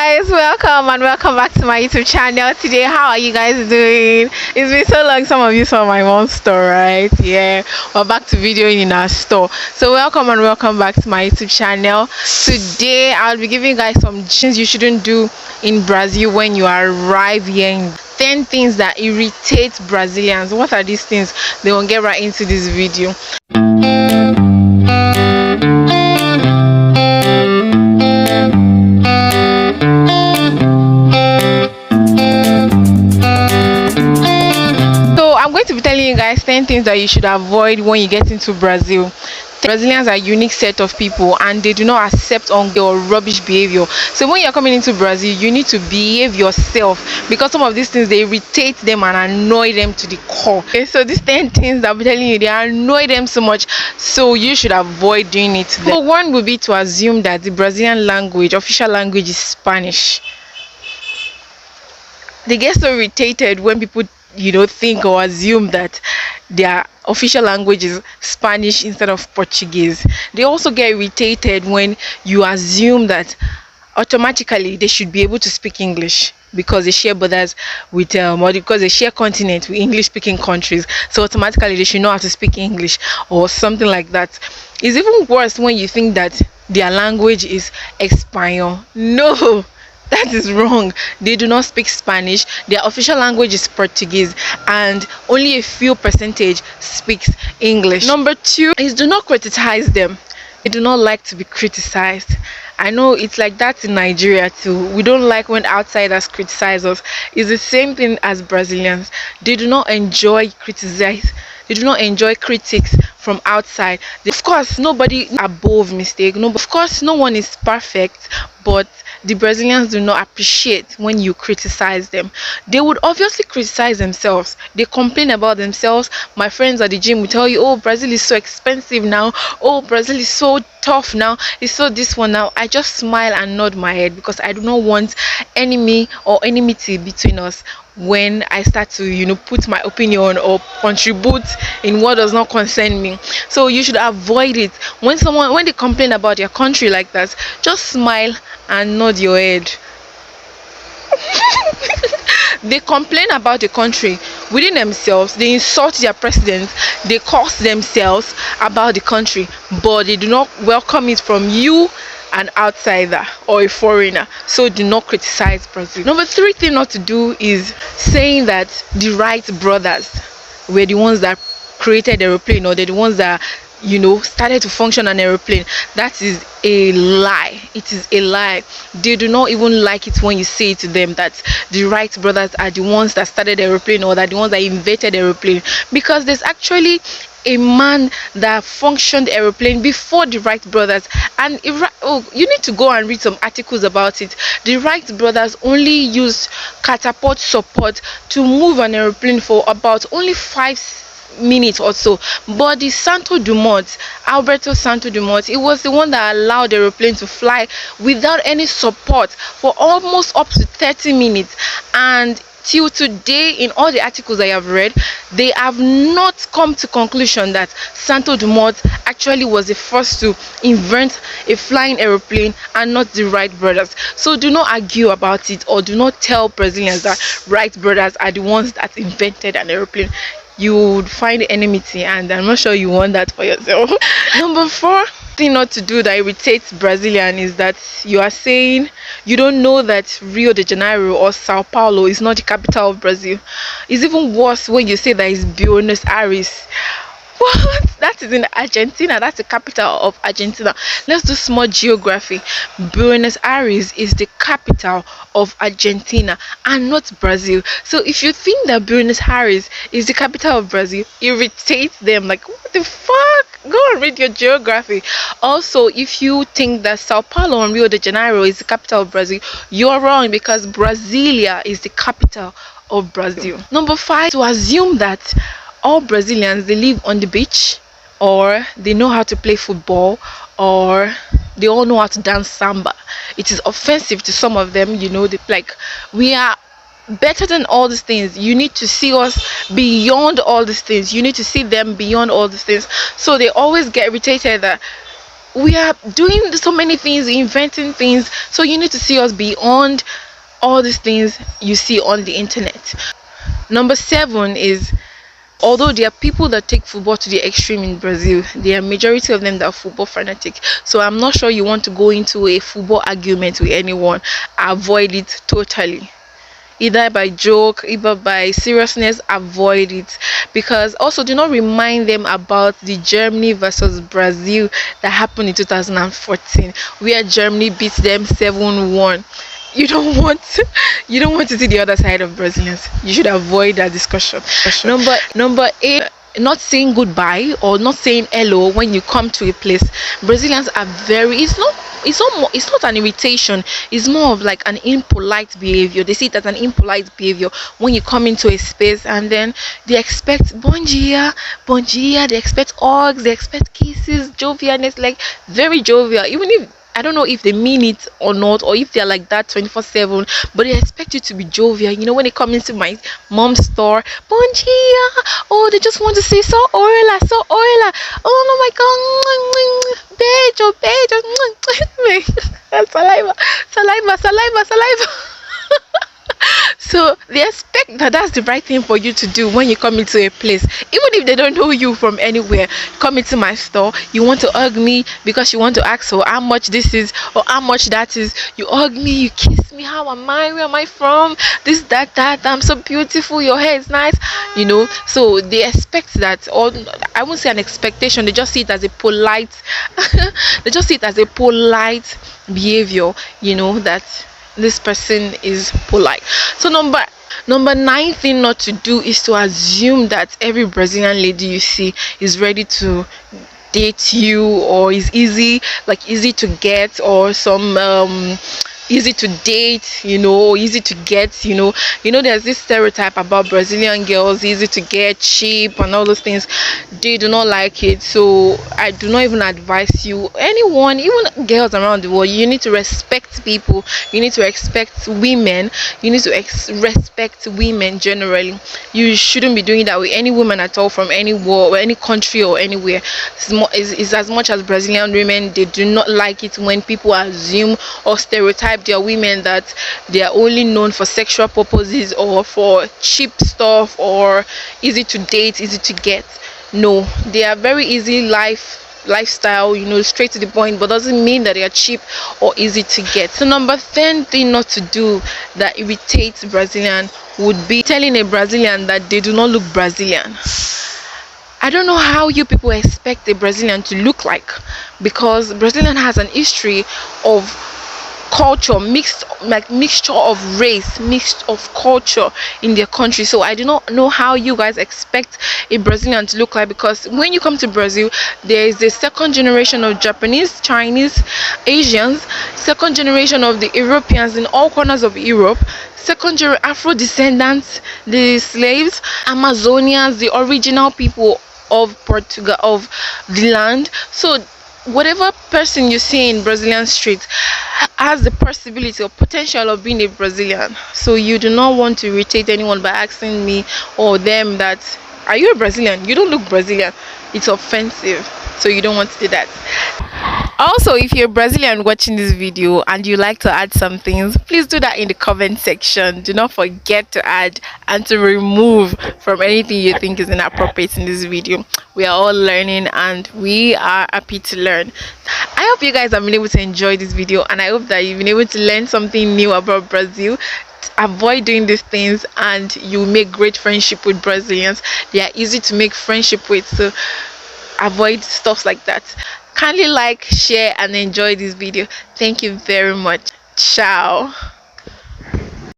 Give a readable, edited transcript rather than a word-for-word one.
guys, welcome and welcome back to my YouTube channel. Today, how are you guys doing? It's been so long. Some of you saw my mom's store, right? Yeah, we're back to videoing in our store. So welcome and welcome back to my YouTube channel. Today I'll be giving you guys some things you shouldn't do in Brazil when you arrive here. 10 things that irritate Brazilians. What are these things? They won't get right into this video. I'm going to be telling you guys 10 things that you should avoid when you get into Brazil. Brazilians are a unique set of people and they do not accept your rubbish behavior. So when you're coming into Brazil, you need to behave yourself, because some of these things, they irritate them and annoy them to the core. Okay, so these 10 things that I'm telling you, they annoy them so much, so you should avoid doing it to them. So one would be to assume that the Brazilian language, official language, is Spanish. They get so irritated when people think or assume that their official language is Spanish instead of Portuguese. They also get irritated when you assume that automatically they should be able to speak English because they share borders with or because they share continent with English speaking countries, so automatically they should know how to speak English or something like that. It's even worse when you think that their language is Espanol. No, that is wrong. They do not speak Spanish. Their official language is Portuguese and only a few percentage speaks English. Number 2 is do not criticize them. They do not like to be criticized. I know it's like that in Nigeria too. We don't like when outsiders criticize us. It's the same thing as Brazilians. They do not enjoy criticize. They do not enjoy critics from outside. Of course, nobody above mistake. No, of course, no one is perfect, but the Brazilians do not appreciate when you criticize them. They would obviously criticize themselves. They complain about themselves. My friends at the gym will tell you, oh, Brazil is so expensive now. Oh, Brazil is so tough now. It's so this one now. I just smile and nod my head because I do not want enemy or enmity between us when I start to put my opinion or contribute in what does not concern me. So you should avoid it. When they complain about their country like that, just smile and nod your head. They complain about the country within themselves. They insult their president. They curse themselves about the country, but they do not welcome it from you, an outsider or a foreigner. So do not criticize Brazil. Number 3 thing not to do is saying that the Wright brothers were the ones that created the aeroplane, or they're the ones that started to function an aeroplane. That is a lie. It is a lie. They do not even like it when you say to them that the Wright brothers are the ones that started the aeroplane, or that the ones that invented the aeroplane, because there's actually a man that functioned aeroplane before the Wright brothers. And you need to go and read some articles about it. The Wright brothers only used catapult support to move an aeroplane for about only 5 minutes or so, but the Alberto Santo Dumont, it was the one that allowed the aeroplane to fly without any support for almost up to 30 minutes. And till today, in all the articles I have read, they have not come to conclusion that Santo Dumont actually was the first to invent a flying aeroplane and not the Wright brothers. So do not argue about it, or do not tell Brazilians that Wright brothers are the ones that invented an aeroplane. You would find enmity, and I'm not sure you want that for yourself. Number 4 thing not to do that irritates Brazilian is that you are saying you don't know that Rio de Janeiro or Sao Paulo is not the capital of Brazil. It's even worse when you say that it's Buenos Aires. What? That is in Argentina. That's the capital of Argentina. Let's do small geography. Buenos Aires is the capital of Argentina and not Brazil. So if you think that Buenos Aires is the capital of Brazil, irritate them. Like, what the fuck? Go and read your geography. Also, if you think that Sao Paulo and Rio de Janeiro is the capital of Brazil, you're wrong, because Brasilia is the capital of Brazil. Number 5, to assume that all Brazilians, they live on the beach, or they know how to play football, or they all know how to dance samba. It is offensive to some of them. We are better than all these things. You need to see us beyond all these things. You need to see them beyond all these things. So they always get irritated that we are doing so many things, inventing things, so you need to see us beyond all these things you see on the internet. Number 7 is, although there are people that take football to the extreme in Brazil, there are majority of them that are football fanatic. So I'm not sure you want to go into a football argument with anyone. Avoid it totally. Either by joke, either by seriousness, avoid it. Because also, do not remind them about the Germany versus Brazil that happened in 2014, where Germany beat them 7-1. You don't want to see the other side of Brazilians. You should avoid that discussion. Number 8, not saying goodbye or not saying hello when you come to a place. Brazilians are very, it's not an irritation, it's more of like an impolite behavior. They see it as an impolite behavior when you come into a space, and then they expect bon dia, they expect hugs, they expect kisses, jovialness, like very jovial. Even if I don't know if they mean it or not, or if they're like that 24/7, but they expect you to be jovial. When they come into my mom's store, bon dia, oh, they just want to say so hola, so hola, oh no my god, beijo, beijo, saliva. So they expect that that's the right thing for you to do when you come into a place, even if they don't know you from anywhere. Come into my store, you want to hug me because you want to ask for how much this is or how much that is. You hug me, you kiss me. How am I? Where am I from? This, that. I'm so beautiful. Your hair is nice. So they expect that, or I won't say an expectation. They just see it as a polite. They just see it as a polite behavior. That this person is polite. So number 9 thing not to do is to assume that every Brazilian lady you see is ready to date you, or is easy to get, or some easy to date, easy to get. There's this stereotype about Brazilian girls, easy to get, cheap, and all those things. They do not like it. So I do not even advise you, anyone, even girls around the world, you need to respect people. You need to respect women. You need to respect women generally. You shouldn't be doing that with any woman at all, from any war or any country or anywhere. It's as much as Brazilian women, they do not like it when people assume or stereotype their women that they are only known for sexual purposes or for cheap stuff or easy to date, easy to get. No, they are very easy lifestyle, straight to the point, but doesn't mean that they are cheap or easy to get. So number 10 thing not to do that irritates Brazilian would be telling a Brazilian that they do not look Brazilian. I don't know how you people expect a Brazilian to look like, because Brazilian has an history of culture, mixture of race, mixed of culture in their country. So I do not know how you guys expect a Brazilian to look like, because when you come to Brazil, there is the second generation of Japanese, Chinese, Asians, second generation of the Europeans in all corners of Europe, second generation Afro descendants, the slaves, Amazonians, the original people of Portugal, of the land. So whatever person you see in Brazilian streets has the possibility or potential of being a Brazilian. So you do not want to irritate anyone by asking me or them that, are you a Brazilian? You don't look Brazilian. It's offensive. So you don't want to do that. Also, if you're Brazilian watching this video and you like to add some things, please do that in the comment section. Do not forget to add and to remove from anything you think is inappropriate in this video. We are all learning and we are happy to learn. I hope you guys have been able to enjoy this video, and I hope that you've been able to learn something new about Brazil. Avoid doing these things and you make great friendship with Brazilians. They are easy to make friendship with, so avoid stuff like that. Kindly like, share, and enjoy this video. Thank you very much. Ciao.